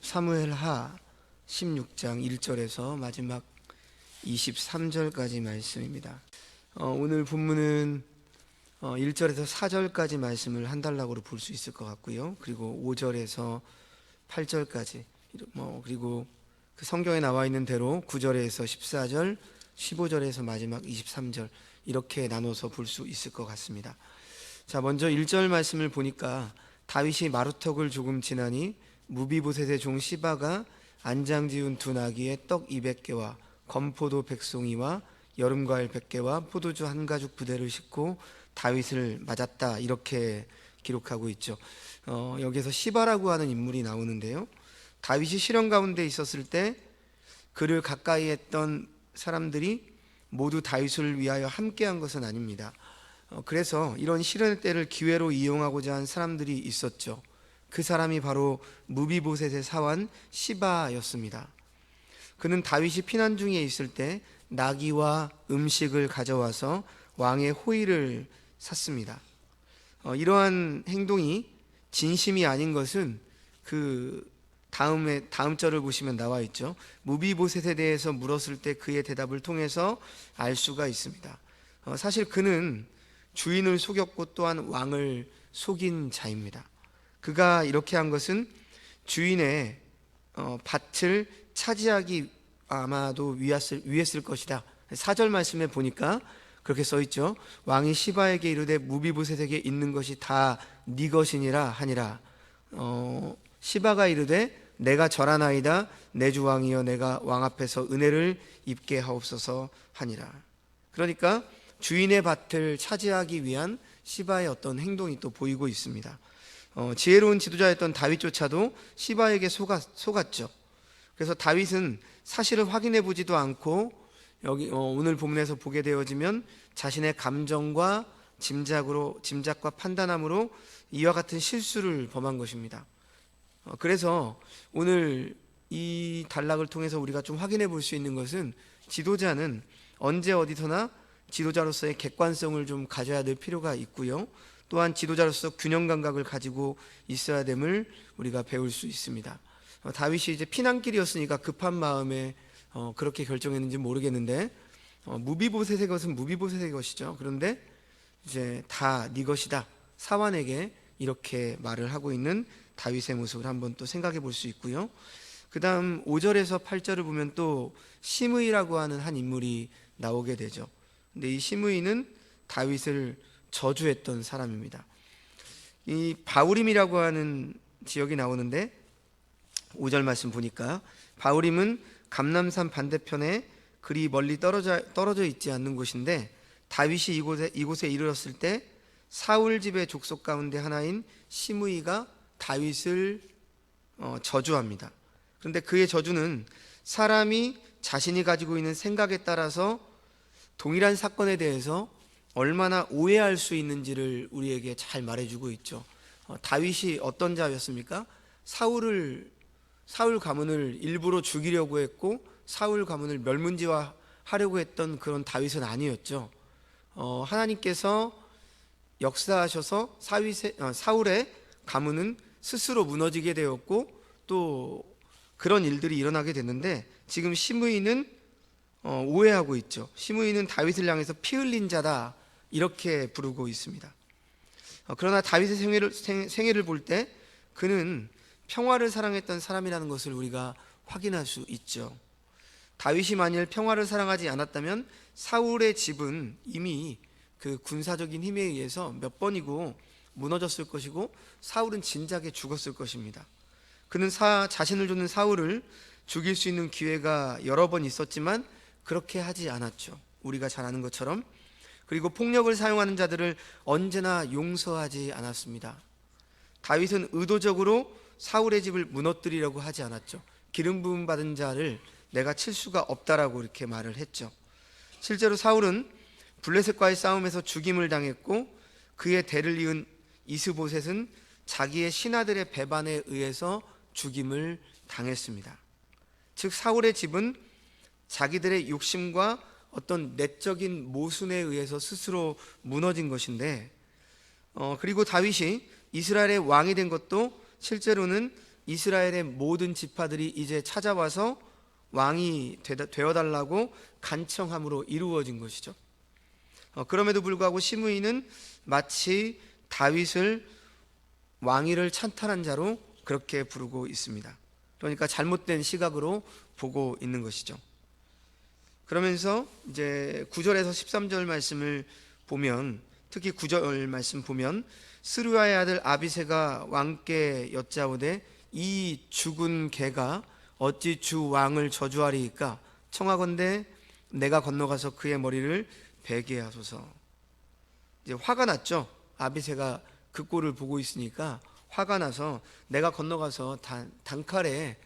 사무엘하 16장 1절에서 마지막 23절까지 말씀입니다. 오늘 본문은 1절에서 4절까지 말씀을 한 단락으로 볼 수 있을 것 같고요. 그리고 5절에서 8절까지, 그리고 그 성경에 나와 있는 대로 9절에서 14절, 15절에서 마지막 23절 이렇게 나눠서 볼 수 있을 것 같습니다. 자, 먼저 1절 말씀을 보니까 다윗이 마루턱을 조금 지나니 무비보셋의 종 시바가 안장 지은 두 나귀에 떡 200개와 건포도 100송이와 여름과일 100개와 포도주 한 가죽 부대를 싣고 다윗을 맞았다, 이렇게 기록하고 있죠. 여기서 시바라고 하는 인물이 나오는데요, 다윗이 시련 가운데 있었을 때 그를 가까이 했던 사람들이 모두 다윗을 위하여 함께한 것은 아닙니다. 그래서 이런 시련의 때를 기회로 이용하고자 한 사람들이 있었죠. 그 사람이 바로 무비보셋의 사환 시바였습니다. 그는 다윗이 피난 중에 있을 때 나귀와 음식을 가져와서 왕의 호의를 샀습니다. 이러한 행동이 진심이 아닌 것은 그 다음 절을 보시면 나와 있죠. 무비보셋에 대해서 물었을 때 그의 대답을 통해서 알 수가 있습니다. 사실 그는 주인을 속였고 또한 왕을 속인 자입니다. 그가 이렇게 한 것은 주인의 밭을 차지하기 아마도 위했을 것이다. 4절 말씀에 보니까 그렇게 써 있죠. 왕이 시바에게 이르되 무비보셋에게 있는 것이 다 네 것이니라 하니라. 시바가 이르되 내가 절하나이다. 내 주 왕이여, 내가 왕 앞에서 은혜를 입게 하옵소서 하니라. 그러니까 주인의 밭을 차지하기 위한 시바의 어떤 행동이 또 보이고 있습니다. 지혜로운 지도자였던 다윗조차도 시바에게 속았죠. 그래서 다윗은 사실을 확인해 보지도 않고 여기 오늘 본문에서 보게 되어지면 자신의 감정과 짐작과 판단함으로 이와 같은 실수를 범한 것입니다. 그래서 오늘 이 단락을 통해서 우리가 좀 확인해 볼 수 있는 것은 지도자는 언제 어디서나 지도자로서의 객관성을 좀 가져야 될 필요가 있고요. 또한 지도자로서 균형 감각을 가지고 있어야 됨을 우리가 배울 수 있습니다. 다윗이 이제 피난길이었으니까 급한 마음에 그렇게 결정했는지 모르겠는데, 무비보셋의 것은 무비보셋의 것이죠. 그런데 이제 다 네 것이다, 사환에게 이렇게 말을 하고 있는 다윗의 모습을 한번 또 생각해 볼 수 있고요. 그 다음 5절에서 8절을 보면 또 시므이라고 하는 한 인물이 나오게 되죠. 근데 이 시므이는 다윗을 저주했던 사람입니다. 이 바우림이라고 하는 지역이 나오는데 5절 말씀 보니까 바우림은 감람산 반대편에 그리 멀리 떨어져 있지 않는 곳인데, 다윗이 이곳에 이르렀을 때 사울 집의 족속 가운데 하나인 시므이가 다윗을 저주합니다. 그런데 그의 저주는 사람이 자신이 가지고 있는 생각에 따라서 동일한 사건에 대해서 얼마나 오해할 수 있는지를 우리에게 잘 말해주고 있죠. 다윗이 어떤 자였습니까? 사울 가문을 일부러 죽이려고 했고 사울 가문을 멸문지화하려고 했던 그런 다윗은 아니었죠. 하나님께서 역사하셔서 사울의 가문은 스스로 무너지게 되었고 또 그런 일들이 일어나게 됐는데, 지금 시므이는 오해하고 있죠. 시므이는 다윗을 향해서 피 흘린 자다, 이렇게 부르고 있습니다. 그러나 다윗의 생애를 볼 때 그는 평화를 사랑했던 사람이라는 것을 우리가 확인할 수 있죠. 다윗이 만일 평화를 사랑하지 않았다면 사울의 집은 이미 그 군사적인 힘에 의해서 몇 번이고 무너졌을 것이고 사울은 진작에 죽었을 것입니다. 그는 자신을 쫓는 사울을 죽일 수 있는 기회가 여러 번 있었지만 그렇게 하지 않았죠. 우리가 잘 아는 것처럼. 그리고 폭력을 사용하는 자들을 언제나 용서하지 않았습니다. 다윗은 의도적으로 사울의 집을 무너뜨리려고 하지 않았죠. 기름 부음 받은 자를 내가 칠 수가 없다라고 이렇게 말을 했죠. 실제로 사울은 블레셋과의 싸움에서 죽임을 당했고 그의 대를 이은 이스보셋은 자기의 신하들의 배반에 의해서 죽임을 당했습니다. 즉 사울의 집은 자기들의 욕심과 어떤 내적인 모순에 의해서 스스로 무너진 것인데, 그리고 다윗이 이스라엘의 왕이 된 것도 실제로는 이스라엘의 모든 지파들이 이제 찾아와서 왕이 되어달라고 간청함으로 이루어진 것이죠. 그럼에도 불구하고 시므이는 마치 다윗을 왕위를 찬탈한 자로 그렇게 부르고 있습니다. 그러니까 잘못된 시각으로 보고 있는 것이죠. 그러면서 이제 9절에서 13절 말씀을 보면, 특히 9절 말씀 보면, 스루야의 아들 아비새가 왕께 여짜오되 이 죽은 개가 어찌 주 왕을 저주하리이까? 청하건대 내가 건너가서 그의 머리를 베게 하소서. 이제 화가 났죠. 아비새가 그 꼴을 보고 있으니까 화가 나서 내가 건너가서 단칼에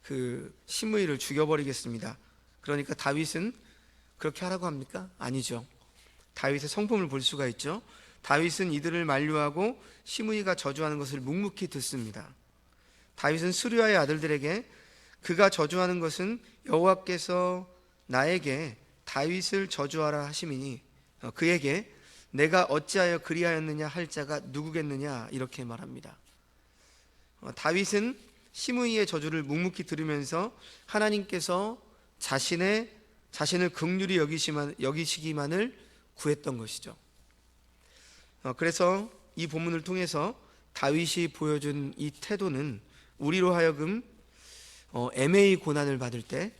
그 시므이를 죽여버리겠습니다. 그러니까 다윗은 그렇게 하라고 합니까? 아니죠. 다윗의 성품을 볼 수가 있죠. 다윗은 이들을 만류하고 시므이가 저주하는 것을 묵묵히 듣습니다. 다윗은 스루야의 아들들에게 그가 저주하는 것은 여호와께서 나에게 다윗을 저주하라 하심이니 그에게 내가 어찌하여 그리하였느냐 할 자가 누구겠느냐, 이렇게 말합니다. 다윗은 시므이의 저주를 묵묵히 들으면서 하나님께서 자신을 긍휼히 여기시기만을 구했던 것이죠. 그래서 이 본문을 통해서 다윗이 보여준 이 태도는 우리로 하여금 애매히 고난을 받을 때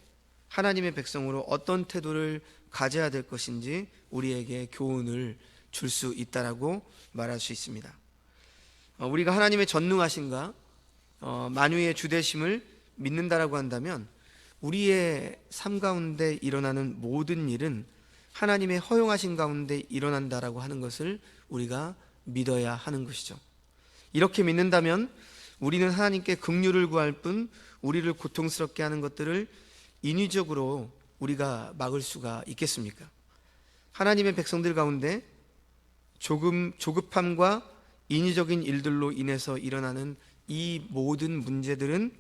하나님의 백성으로 어떤 태도를 가져야 될 것인지 우리에게 교훈을 줄 수 있다라고 말할 수 있습니다. 우리가 하나님의 전능하신가, 만유의 주되심을 믿는다라고 한다면 우리의 삶 가운데 일어나는 모든 일은 하나님의 허용하신 가운데 일어난다라고 하는 것을 우리가 믿어야 하는 것이죠. 이렇게 믿는다면 우리는 하나님께 긍휼을 구할 뿐 우리를 고통스럽게 하는 것들을 인위적으로 우리가 막을 수가 있겠습니까? 하나님의 백성들 가운데 조급함과 인위적인 일들로 인해서 일어나는 이 모든 문제들은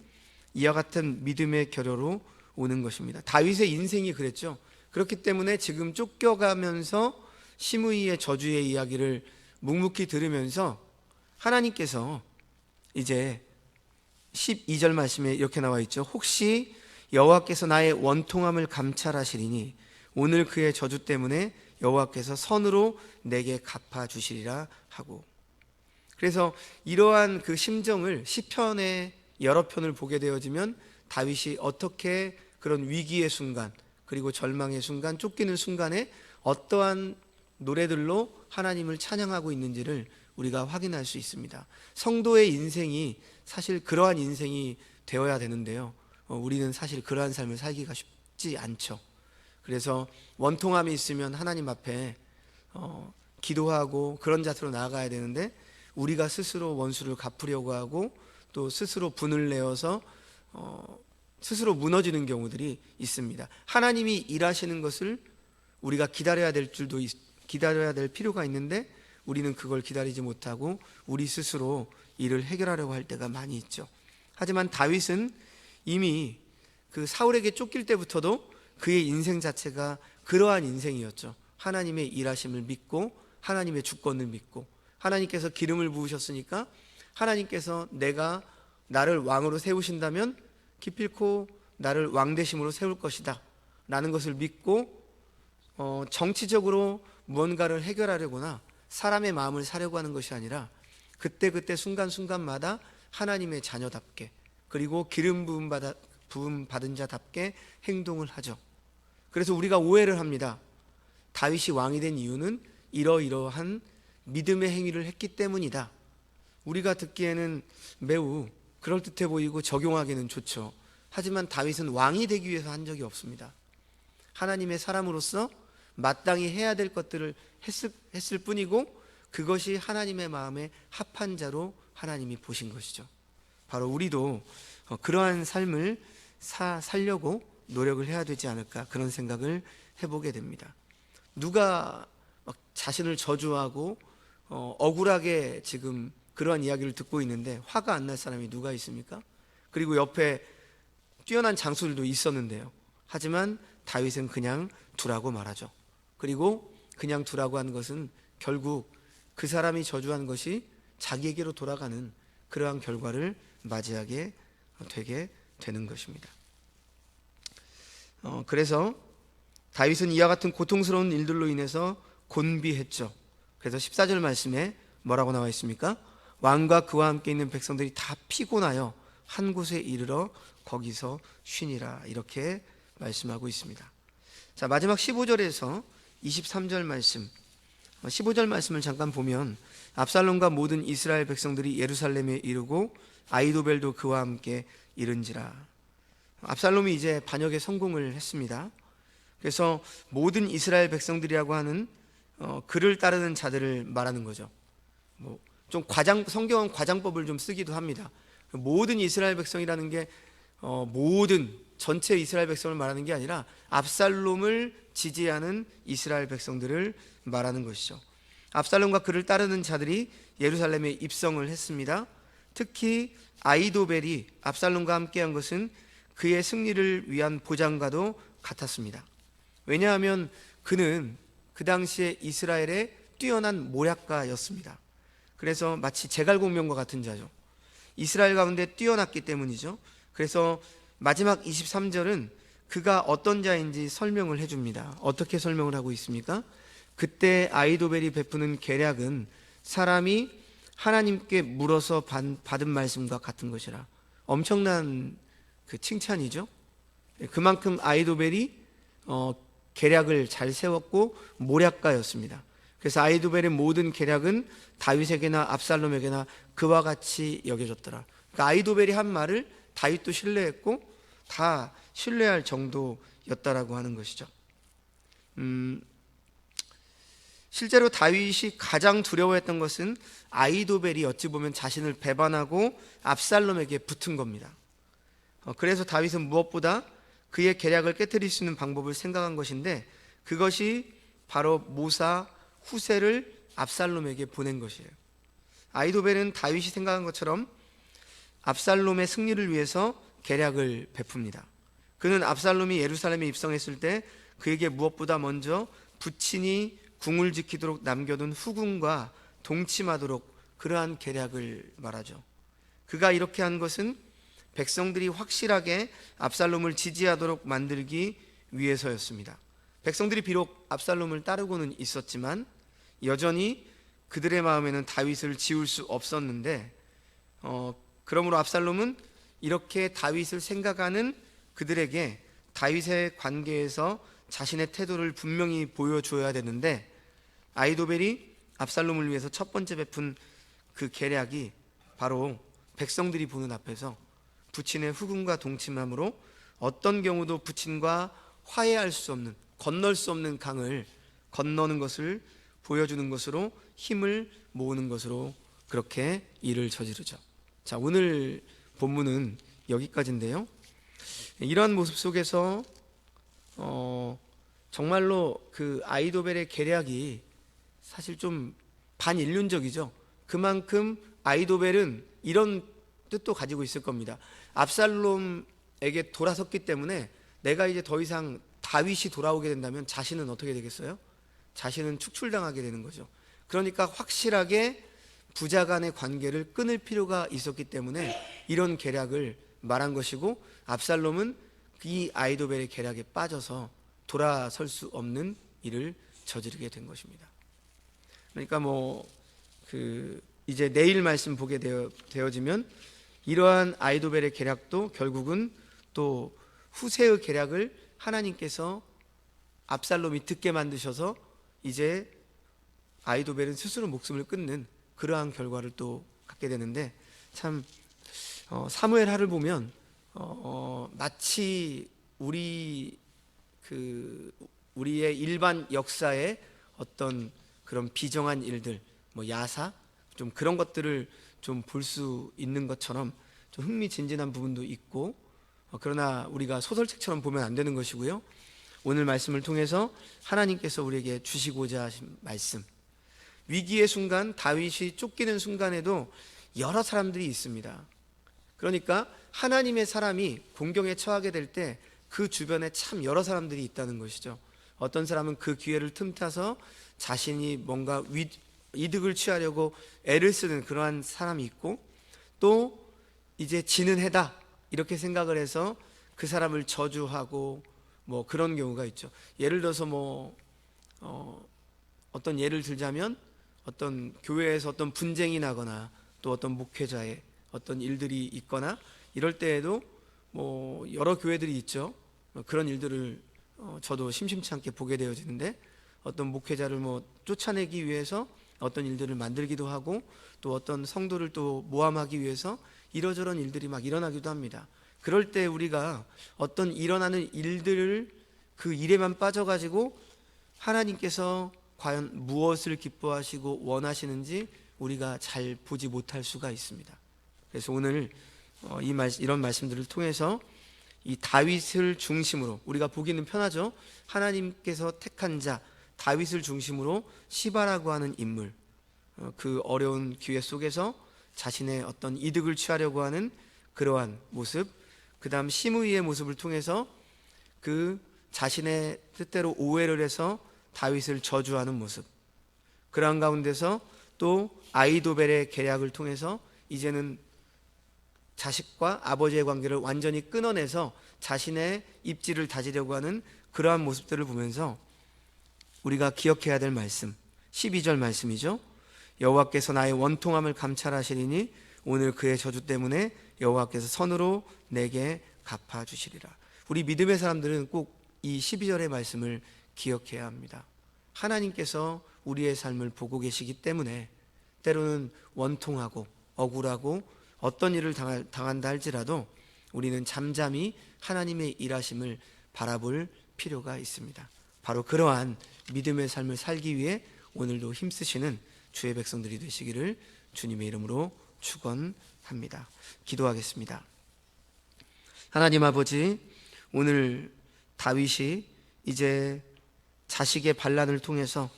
이와 같은 믿음의 결여로 오는 것입니다. 다윗의 인생이 그랬죠. 그렇기 때문에 지금 쫓겨가면서 시므이의 저주의 이야기를 묵묵히 들으면서 하나님께서 이제 12절 말씀에 이렇게 나와 있죠. 혹시 여호와께서 나의 원통함을 감찰하시리니 오늘 그의 저주 때문에 여호와께서 선으로 내게 갚아주시리라 하고, 그래서 이러한 그 심정을 시편의 여러 편을 보게 되어지면 다윗이 어떻게 그런 위기의 순간, 그리고 절망의 순간, 쫓기는 순간에 어떠한 노래들로 하나님을 찬양하고 있는지를 우리가 확인할 수 있습니다. 성도의 인생이 사실 그러한 인생이 되어야 되는데요, 우리는 사실 그러한 삶을 살기가 쉽지 않죠. 그래서 원통함이 있으면 하나님 앞에 기도하고 그런 자세로 나아가야 되는데, 우리가 스스로 원수를 갚으려고 하고 또 스스로 분을 내어서 스스로 무너지는 경우들이 있습니다. 하나님이 일하시는 것을 우리가 기다려야 될 필요가 있는데 우리는 그걸 기다리지 못하고 우리 스스로 일을 해결하려고 할 때가 많이 있죠. 하지만 다윗은 이미 그 사울에게 쫓길 때부터도 그의 인생 자체가 그러한 인생이었죠. 하나님의 일하심을 믿고 하나님의 주권을 믿고, 하나님께서 기름을 부으셨으니까 하나님께서 나를 왕으로 세우신다면 기필코 나를 왕대심으로 세울 것이다 라는 것을 믿고, 정치적으로 무언가를 해결하려거나 사람의 마음을 사려고 하는 것이 아니라 그때그때 순간순간마다 하나님의 자녀답게, 그리고 기름 부음 받은 자답게 행동을 하죠. 그래서 우리가 오해를 합니다. 다윗이 왕이 된 이유는 이러이러한 믿음의 행위를 했기 때문이다. 우리가 듣기에는 매우 그럴듯해 보이고 적용하기는 좋죠. 하지만 다윗은 왕이 되기 위해서 한 적이 없습니다. 하나님의 사람으로서 마땅히 해야 될 것들을 했을 뿐이고, 그것이 하나님의 마음에 합한 자로 하나님이 보신 것이죠. 바로 우리도 그러한 삶을 살려고 노력을 해야 되지 않을까, 그런 생각을 해보게 됩니다. 누가 자신을 저주하고 억울하게 지금 그러한 이야기를 듣고 있는데 화가 안 날 사람이 누가 있습니까? 그리고 옆에 뛰어난 장수들도 있었는데요. 하지만 다윗은 그냥 두라고 말하죠. 그리고 그냥 두라고 한 것은 결국 그 사람이 저주한 것이 자기에게로 돌아가는 그러한 결과를 맞이하게 되게 되는 것입니다. 그래서 다윗은 이와 같은 고통스러운 일들로 인해서 곤비했죠. 그래서 14절 말씀에 뭐라고 나와 있습니까? 왕과 그와 함께 있는 백성들이 다 피곤하여 한 곳에 이르러 거기서 쉬니라, 이렇게 말씀하고 있습니다. 자, 마지막 15절에서 23절 말씀, 15절 말씀을 잠깐 보면 압살롬과 모든 이스라엘 백성들이 예루살렘에 이르고 아이도벨도 그와 함께 이른지라. 압살롬이 이제 반역에 성공을 했습니다. 그래서 모든 이스라엘 백성들이라고 하는 그를 따르는 자들을 말하는 거죠. 좀 성경은 과장법을 좀 쓰기도 합니다. 모든 이스라엘 백성이라는 게 모든 전체 이스라엘 백성을 말하는 게 아니라 압살롬을 지지하는 이스라엘 백성들을 말하는 것이죠. 압살롬과 그를 따르는 자들이 예루살렘에 입성을 했습니다. 특히 아이도벨이 압살롬과 함께한 것은 그의 승리를 위한 보장과도 같았습니다. 왜냐하면 그는 그 당시에 이스라엘의 뛰어난 모략가였습니다. 그래서 마치 제갈공명과 같은 자죠. 이스라엘 가운데 뛰어났기 때문이죠. 그래서 마지막 23절은 그가 어떤 자인지 설명을 해줍니다. 어떻게 설명을 하고 있습니까? 그때 아이도벨이 베푸는 계략은 사람이 하나님께 물어서 받은 말씀과 같은 것이라. 엄청난 그 칭찬이죠. 그만큼 아이도벨이 계략을 잘 세웠고 모략가였습니다. 그래서 아이도벨의 모든 계략은 다윗에게나 압살롬에게나 그와 같이 여겨졌더라. 그러니까 아이도벨이 한 말을 다윗도 신뢰했고 다 신뢰할 정도였다라고 하는 것이죠. 실제로 다윗이 가장 두려워했던 것은 아이도벨이 어찌 보면 자신을 배반하고 압살롬에게 붙은 겁니다. 그래서 다윗은 무엇보다 그의 계략을 깨뜨릴 수 있는 방법을 생각한 것인데, 그것이 바로 모사 후세를 압살롬에게 보낸 것이에요. 아이도벨은 다윗이 생각한 것처럼 압살롬의 승리를 위해서 계략을 베풉니다. 그는 압살롬이 예루살렘에 입성했을 때 그에게 무엇보다 먼저 부친이 궁을 지키도록 남겨둔 후궁과 동침하도록 그러한 계략을 말하죠. 그가 이렇게 한 것은 백성들이 확실하게 압살롬을 지지하도록 만들기 위해서였습니다. 백성들이 비록 압살롬을 따르고는 있었지만 여전히 그들의 마음에는 다윗을 지울 수 없었는데, 그러므로 압살롬은 이렇게 다윗을 생각하는 그들에게 다윗의 관계에서 자신의 태도를 분명히 보여줘야 되는데, 아이도벨이 압살롬을 위해서 첫 번째 베푼 그 계략이 바로 백성들이 보는 앞에서 부친의 후궁과 동침함으로 어떤 경우도 부친과 화해할 수 없는, 건널 수 없는 강을 건너는 것을 보여주는 것으로 힘을 모으는 것으로 그렇게 일을 저지르죠. 자, 오늘 본문은 여기까지인데요. 이러한 모습 속에서 정말로 그 아이도벨의 계략이 사실 좀 반인륜적이죠. 그만큼 아이도벨은 이런 뜻도 가지고 있을 겁니다. 압살롬에게 돌아섰기 때문에 내가 이제 더 이상 다윗이 돌아오게 된다면 자신은 어떻게 되겠어요? 자신은 축출당하게 되는 거죠. 그러니까 확실하게 부자 간의 관계를 끊을 필요가 있었기 때문에 이런 계략을 말한 것이고, 압살롬은 이 아이도벨의 계략에 빠져서 돌아설 수 없는 일을 저지르게 된 것입니다. 그러니까 이제 내일 말씀 보게 되어지면 이러한 아이도벨의 계략도 결국은 또 후세의 계략을 하나님께서 압살롬이 듣게 만드셔서 이제 아이도벨은 스스로 목숨을 끊는 그러한 결과를 또 갖게 되는데, 참 사무엘 하를 보면 마치 우리의 일반 역사의 어떤 그런 비정한 일들, 야사, 좀 그런 것들을 좀 볼 수 있는 것처럼 좀 흥미진진한 부분도 있고, 그러나 우리가 소설책처럼 보면 안 되는 것이고요. 오늘 말씀을 통해서 하나님께서 우리에게 주시고자 하신 말씀, 위기의 순간, 다윗이 쫓기는 순간에도 여러 사람들이 있습니다. 그러니까 하나님의 사람이 공경에 처하게 될 때 그 주변에 참 여러 사람들이 있다는 것이죠. 어떤 사람은 그 기회를 틈타서 자신이 뭔가 이득을 취하려고 애를 쓰는 그러한 사람이 있고, 또 이제 지는 해다, 이렇게 생각을 해서 그 사람을 저주하고 뭐 그런 경우가 있죠. 예를 들어서 어떤 예를 들자면 어떤 교회에서 어떤 분쟁이 나거나 또 어떤 목회자의 어떤 일들이 있거나 이럴 때에도 뭐 여러 교회들이 있죠. 그런 일들을 저도 심심치 않게 보게 되어지는데, 어떤 목회자를 쫓아내기 위해서 어떤 일들을 만들기도 하고 또 어떤 성도를 또 모함하기 위해서 이러저런 일들이 막 일어나기도 합니다. 그럴 때 우리가 어떤 일어나는 일들을 그 일에만 빠져가지고 하나님께서 과연 무엇을 기뻐하시고 원하시는지 우리가 잘 보지 못할 수가 있습니다. 그래서 오늘 이런 말씀들을 통해서 이 다윗을 중심으로, 우리가 보기는 편하죠. 하나님께서 택한 자 다윗을 중심으로 시바라고 하는 인물, 그 어려운 기회 속에서 자신의 어떤 이득을 취하려고 하는 그러한 모습, 그 다음 시므이의 모습을 통해서 그 자신의 뜻대로 오해를 해서 다윗을 저주하는 모습, 그러한 가운데서 또 아이도벨의 계략을 통해서 이제는 자식과 아버지의 관계를 완전히 끊어내서 자신의 입지를 다지려고 하는 그러한 모습들을 보면서 우리가 기억해야 될 말씀, 12절 말씀이죠. 여호와께서 나의 원통함을 감찰하시리니 오늘 그의 저주 때문에 여호와께서 선으로 내게 갚아주시리라. 우리 믿음의 사람들은 꼭 이 12절의 말씀을 기억해야 합니다. 하나님께서 우리의 삶을 보고 계시기 때문에 때로는 원통하고 억울하고 어떤 일을 당한다 할지라도 우리는 잠잠히 하나님의 일하심을 바라볼 필요가 있습니다. 바로 그러한 믿음의 삶을 살기 위해 오늘도 힘쓰시는 주의 백성들이 되시기를 주님의 이름으로 축원합니다. 기도하겠습니다. 하나님 아버지, 오늘 다윗이 이제 자식의 반란을 통해서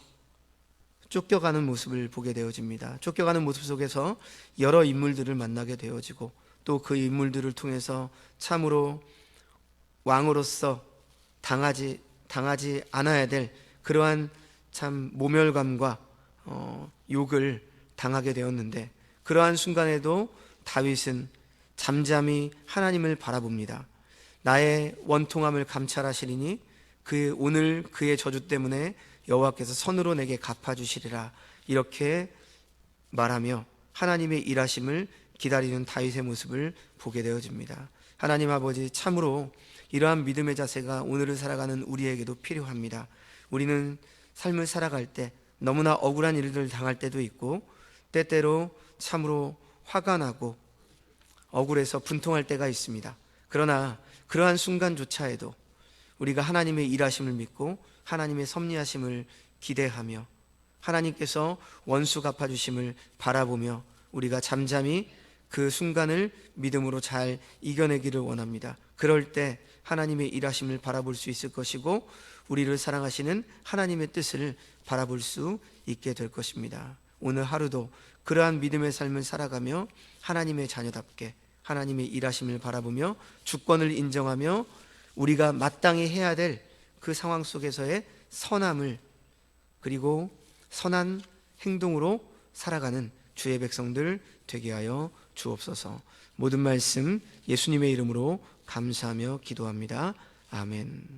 쫓겨가는 모습을 보게 되어집니다. 쫓겨가는 모습 속에서 여러 인물들을 만나게 되어지고 또 그 인물들을 통해서 참으로 왕으로서 당하지 않아야 될 그러한 참 모멸감과 욕을 당하게 되었는데, 그러한 순간에도 다윗은 잠잠히 하나님을 바라봅니다. 나의 원통함을 감찰하시리니 오늘 그의 저주 때문에 여호와께서 선으로 내게 갚아주시리라, 이렇게 말하며 하나님의 일하심을 기다리는 다윗의 모습을 보게 되어집니다. 하나님 아버지, 참으로 이러한 믿음의 자세가 오늘을 살아가는 우리에게도 필요합니다. 우리는 삶을 살아갈 때 너무나 억울한 일들을 당할 때도 있고 때때로 참으로 화가 나고 억울해서 분통할 때가 있습니다. 그러나 그러한 순간조차에도 우리가 하나님의 일하심을 믿고 하나님의 섭리하심을 기대하며 하나님께서 원수 갚아주심을 바라보며 우리가 잠잠히 그 순간을 믿음으로 잘 이겨내기를 원합니다. 그럴 때 하나님의 일하심을 바라볼 수 있을 것이고 우리를 사랑하시는 하나님의 뜻을 바라볼 수 있게 될 것입니다. 오늘 하루도 그러한 믿음의 삶을 살아가며 하나님의 자녀답게 하나님의 일하심을 바라보며 주권을 인정하며 우리가 마땅히 해야 될 그 상황 속에서의 선함을, 그리고 선한 행동으로 살아가는 주의 백성들 되게 하여 주옵소서. 모든 말씀 예수님의 이름으로 감사하며 기도합니다. 아멘.